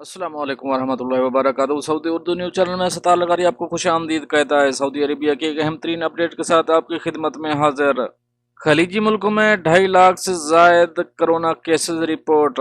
अस्सलाम वालेकुम वरहमतुल्लाहि वबरकातुहू। सऊदी उर्दू न्यूज़ चैनल में सतार लगारी आपको खुश आमदीद कहता है। सऊदी अरेबिया की एक अहम तरीन अपडेट के साथ आपकी खिदमत में हाजिर। खलीजी मुल्कों में 2.5 लाख से जायद कोरोना केसेस रिपोर्ट।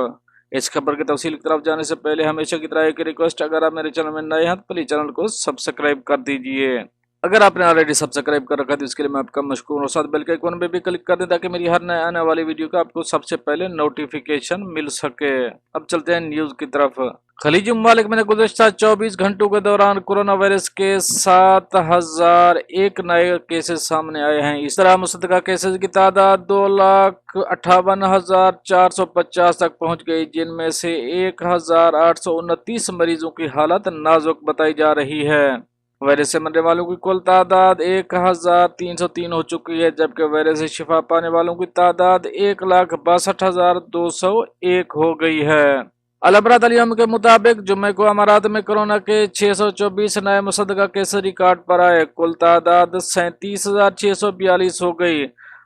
इस खबर की तफसील की तरफ जाने से पहले हमेशा की तरह एक रिक्वेस्ट, अगर आप मेरे चैनल में नए हैं तो प्लीज चैनल को सब्सक्राइब कर दीजिए। अगर आपने ऑलरेडी सब्सक्राइब कर रखा है तो इसके लिए मैं आपका मशकूर, और साथ बेल के आइकॉन पे भी क्लिक कर दें ताकि मेरी हर नए आने वाली वीडियो का आपको सबसे पहले नोटिफिकेशन मिल सके। अब चलते हैं न्यूज़ की तरफ। खलीजी ममालिक में गुज़श्ता 24 घंटों के दौरान कोरोना वायरस के 7,001 नए केसेस सामने आए हैं। इस तरह मुसद्दका केसेस की तादाद 2,58,450 तक पहुंच गई, जिनमें से 1,829 मरीजों की हालत नाजुक बताई जा रही है। वायरस से मरने वालों की कुल तादाद 1,303 हो चुकी है, जबकि वायरस से शिफा पाने वालों की तादाद 1,62,201 हो गई है। अलबरात अलियम के मुताबिक जुम्मे को अमारात में कोरोना के 624 नए मुसद्दका केस रिकॉर्ड पर आए। कुल तादाद 37,642 हो गई।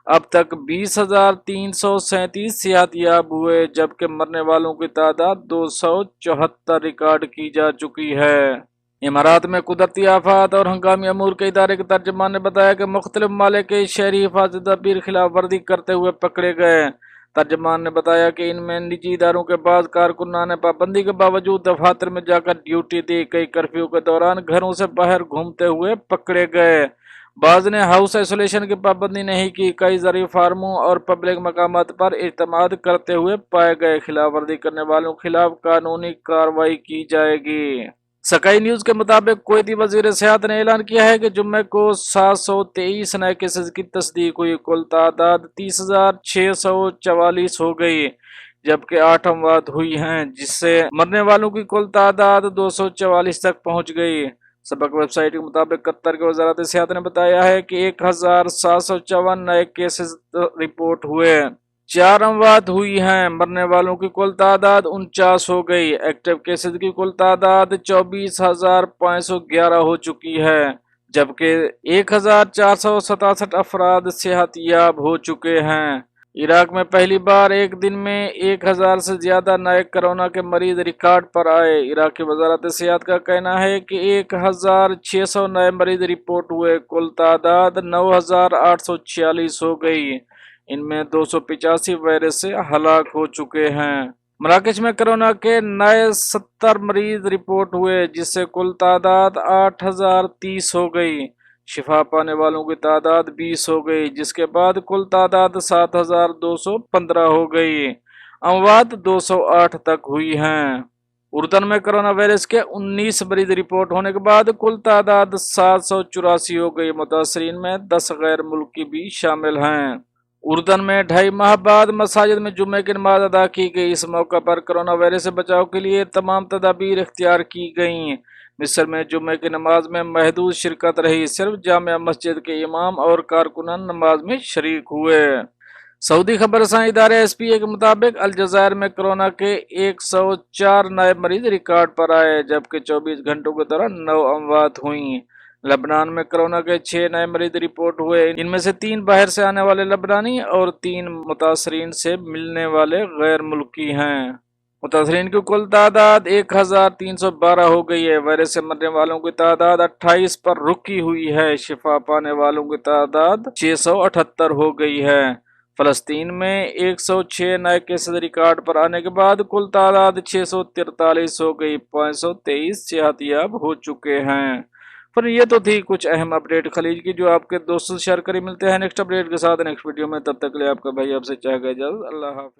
अब तक 20,337 सेहतियाब हुए, जबकि मरने वालों की तादाद 274 रिकॉर्ड की जा चुकी है। इमारात में कुदरती आफात और हंगामी अमूर के इदारे के तर्जमान ने बताया कि मुख्तलिफ ममालिक के शहरी हिफाजत तदबीर खिलाफ वर्जी करते हुए पकड़े गए। तर्जमान ने बताया कि इनमें निजी इदारों के बाद कारकुनान ने पाबंदी के बावजूद दफातर में जाकर ड्यूटी दी। कई कर्फ्यू के दौरान घरों से बाहर घूमते हुए पकड़े गए। बाज ने हाउस आइसोलेशन की पाबंदी नहीं की। कई ज़रूरी फार्मों और पब्लिक मकामात पर इत्माद करते हुए पाए गए। खिलाफ वर्जी करने वालों के खिलाफ कानूनी कार्रवाई की जाएगी। स्काई न्यूज के मुताबिक कुवैती वजीर सेहत ने ऐलान किया है कि जुम्मे को 723 नए केसेस की तस्दीक हुई। कुल तादाद 30,644 हो गई, जबकि 8 अमवात हुई हैं, जिससे मरने वालों की कुल तादाद 244 तक पहुंच गई। सबक वेबसाइट के मुताबिक कतर के वजारत सेहत ने बताया है कि 1,754 नए केसेस रिपोर्ट हुए। 4 अमवात हुई हैं। मरने वालों की कुल तादाद 49 हो गई। एक्टिव केसेस की कुल तादाद 24,511 हो चुकी है, जबकि 1,467 अफराद सेहतियाब हो चुके हैं। इराक में पहली बार एक दिन में 1,000 से ज्यादा नए कोरोना के मरीज रिकॉर्ड पर आए। इराक की वजारत सेहत का कहना है कि 1,600 नए मरीज रिपोर्ट हुए। कुल तादाद 9,846 हो गई। इनमें 285 वायरस से हलाक हो चुके हैं। मराकश में कोरोना के नए 70 मरीज रिपोर्ट हुए, जिससे कुल तादाद 8,030 हो गई। शिफा पाने वालों की तादाद 20 हो गई, जिसके बाद कुल तादाद 7,215 हो गई। अमवात 208 तक हुई हैं। उर्दन में कोरोना वायरस के 19 मरीज रिपोर्ट होने के बाद कुल तादाद 784 हो गई। मुतासरीन में 10 गैर मुल्की भी शामिल हैं। उर्दन में 2.5 माह बाद मसाजिद में जुम्मे की नमाज अदा की गई। इस मौका पर कोरोना वायरस से बचाव के लिए तमाम तदाबीर इख्तियार की गई। मिस्र में जुम्मे की नमाज में महदूद शिरकत रही। सिर्फ जामिया मस्जिद के इमाम और कारकुनान नमाज में शरीक हुए। सऊदी खबर रसानी इदारे SPA के मुताबिक अलजज़ायर में कोरोना के 104 नए मरीज रिकॉर्ड पर आए, जबकि 24 घंटों के दौरान 9 अमवात हुई। लबनान में कोरोना के 6 नए मरीज रिपोर्ट हुए। इनमें से 3 बाहर से आने वाले लबनानी और 3 मुतासरीन से मिलने वाले गैर मुल्की हैं। मुतासरीन की कुल तादाद 1,312 हो गई है। वायरस से मरने वालों की तादाद 28 पर रुकी हुई है। शिफा पाने वालों की तादाद 678 हो गई है। फलस्तीन में 106 नए केसेस रिकॉर्ड पर आने के बाद कुल तादाद 643 हो गई। 523 सेहतियाब हो चुके हैं। पर ये तो थी कुछ अहम अपडेट खलीज की, जो आपके दोस्तों से शेयर करी। मिलते हैं नेक्स्ट अपडेट के साथ नेक्स्ट वीडियो में। तब तक के लिए आपका भाई आपसे चाहेगा इजाजत। अल्लाह हाफ़िज़।